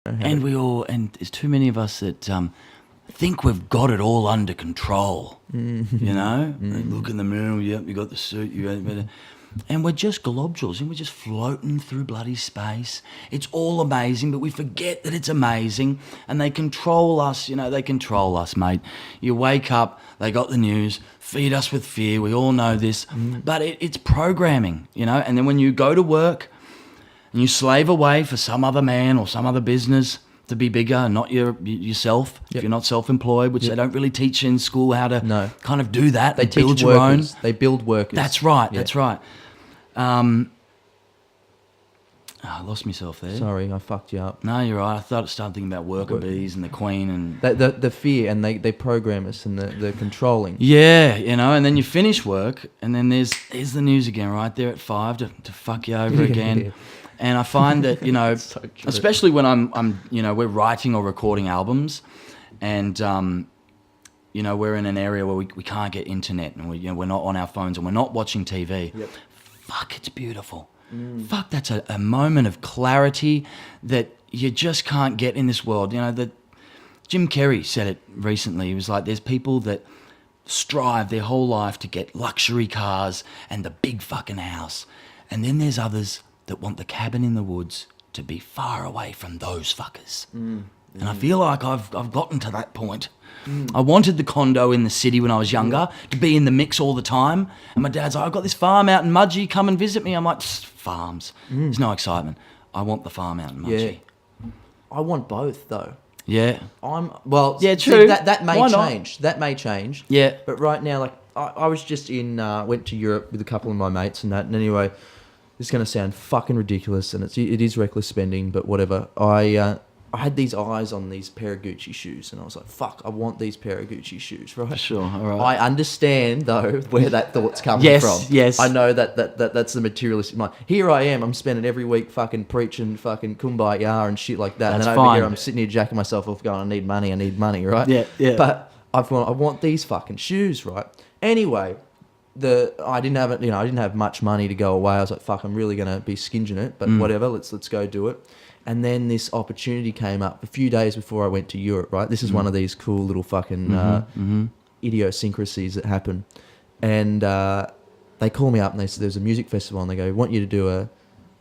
And there's too many of us that think we've got it all under control. You know, look in the mirror. Yep, you got the suit. And we're just globules, and we're just floating through bloody space. It's all amazing, but we forget that it's amazing, and they control us. You know, they control us, mate. You wake up, they got the news, feed us with fear. We all know this, but it's programming. You know, and then when you go to work and you slave away for some other man or some other business to be bigger, not yourself. If you're not self-employed, which they don't really teach in school how to kind of do that. They teach build your workers. own. They build workers. That's right. That's right. I lost myself there. Sorry, I fucked you up. No, you're right. I started thinking about worker bees and the Queen and the fear, and they program us, and the controlling. Yeah, you know, and then you finish work, and then there's the news again, right there at 5 to fuck you over again. And I find that, you know, so especially when I'm you know, we're writing or recording albums, and you know, we're in an area where we can't get internet, and we're not on our phones, and we're not watching TV. Yep. Fuck, it's beautiful. Fuck, that's a moment of clarity that you just can't get in this world. You know, Jim Carrey said it recently. He was like, there's people that strive their whole life to get luxury cars and the big fucking house. And then there's others that want the cabin in the woods to be far away from those fuckers. And I feel like I've gotten to that point. I wanted the condo in the city when I was younger, to be in the mix all the time. And my dad's like, I've got this farm out in Mudgee, come and visit me. I'm like, farms. There's no excitement. I want the farm out in Mudgee. Yeah. I want both, though. Yeah. Yeah, true. That may Why change. That may change. Yeah. But right now, like, I was just went to Europe with a couple of my mates and that. And anyway, this is going to sound fucking ridiculous, and it is reckless spending, but whatever. I had these eyes on these pair of Gucci shoes, and I was like, fuck, I want these pair of Gucci shoes, right? Sure, all right. I understand, though, where that thought's coming from. Yes. I know that's the materialistic mind. Here I am, I'm spending every week fucking preaching fucking kumbaya and shit like that. That's and then over fine. here, I'm sitting here jacking myself off going, I need money, right? Yeah. But I want these fucking shoes, right? Anyway, I didn't have much money to go away. I was like, fuck, I'm really going to be skinging it, but whatever, let's go do it. And then this opportunity came up a few days before I went to Europe, right? This is one of these cool little fucking idiosyncrasies that happen. And they call me up and they said, there's a music festival, and they go, we want you to do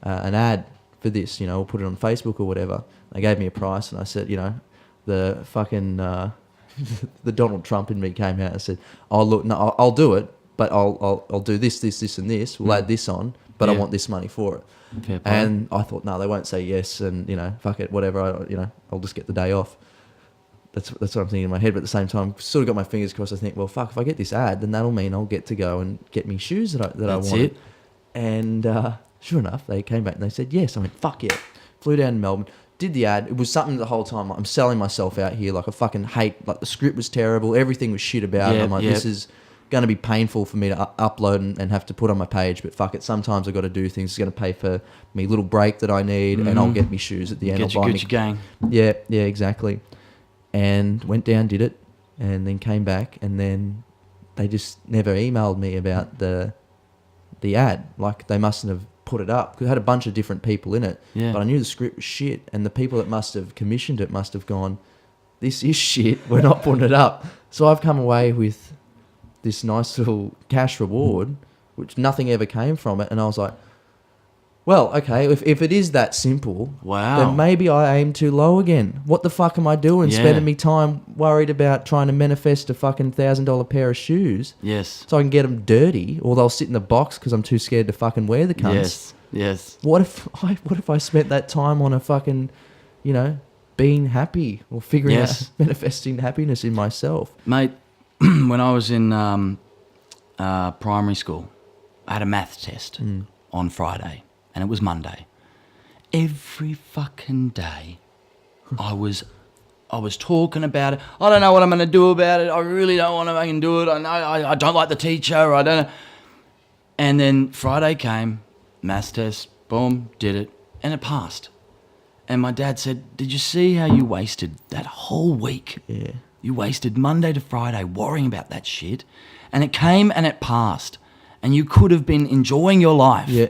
an ad for this, you know, we'll put it on Facebook or whatever. They gave me a price, and I said, you know, the fucking, the Donald Trump in me came out and said, oh, look, no, I'll do it, but I'll do this, and this. We'll add this on, but I want this money for it. And I thought, no, they won't say yes, and, you know, fuck it, whatever, I'll just get the day off. That's what I'm thinking in my head, but at the same time, sort of got my fingers crossed. I think, well, fuck, if I get this ad, then that'll mean I'll get to go and get me shoes that I wanted. And sure enough, they came back and they said yes. I went, fuck yeah. Flew down to Melbourne, did the ad. It was something the whole time, I'm selling myself out here, like I fucking hate, like the script was terrible, everything was shit about it. I'm like, this is going to be painful for me to upload and have to put on my page, but fuck it, sometimes I've got to do things. It's going to pay for me little break that I need, and I'll get me shoes at the end. Get your Gucci gang. Yeah, exactly. And went down, did it, and then came back, and then they just never emailed me about the ad. Like, they mustn't have put it up, because it had a bunch of different people in it, but I knew the script was shit, and the people that must have commissioned it must have gone, this is shit, we're not putting it up. So I've come away with this nice little cash reward, which nothing ever came from it. And I was like, well, okay, if it is that simple, then maybe I aim too low again. What the fuck am I doing? Spending me time worried about trying to manifest a fucking $1,000 pair of shoes. Yes. So I can get them dirty, or they'll sit in the box because I'm too scared to fucking wear the cunts. Yes. What if I spent that time on a fucking, being happy, or figuring out manifesting happiness in myself? Mate, when I was in primary school, I had a maths test on Friday, and it was Monday. Every fucking day, I was talking about it. I don't know what I'm going to do about it. I really don't want to fucking do it. I know I don't like the teacher. I don't know. And then Friday came, maths test, boom, did it, and it passed. And my dad said, did you see how you wasted that whole week? Yeah. You wasted Monday to Friday worrying about that shit, and it came and it passed, and you could have been enjoying your life. Yeah.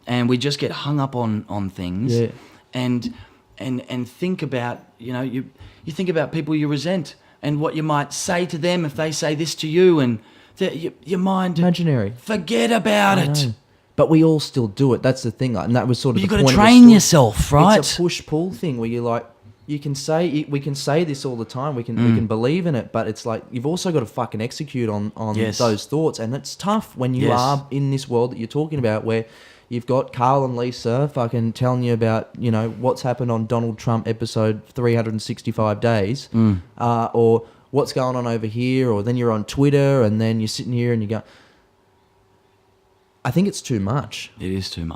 And we just get hung up on things. Yeah. And and think about, you think about people you resent and what you might say to them if they say this to you, and your mind... Imaginary. Forget about I it. know. But we all still do it. That's the thing. And that was sort of You've the got to point of the train story. yourself, right? It's a push-pull thing where you're like, we can say this all the time. We can believe in it, but it's like you've also got to fucking execute on Yes. those thoughts, and it's tough when you Yes. are in this world that you're talking about, where you've got Carl and Lisa fucking telling you about what's happened on Donald Trump episode 365 days, or what's going on over here, or then you're on Twitter, and then you're sitting here and you go, I think it's too much. It is too much.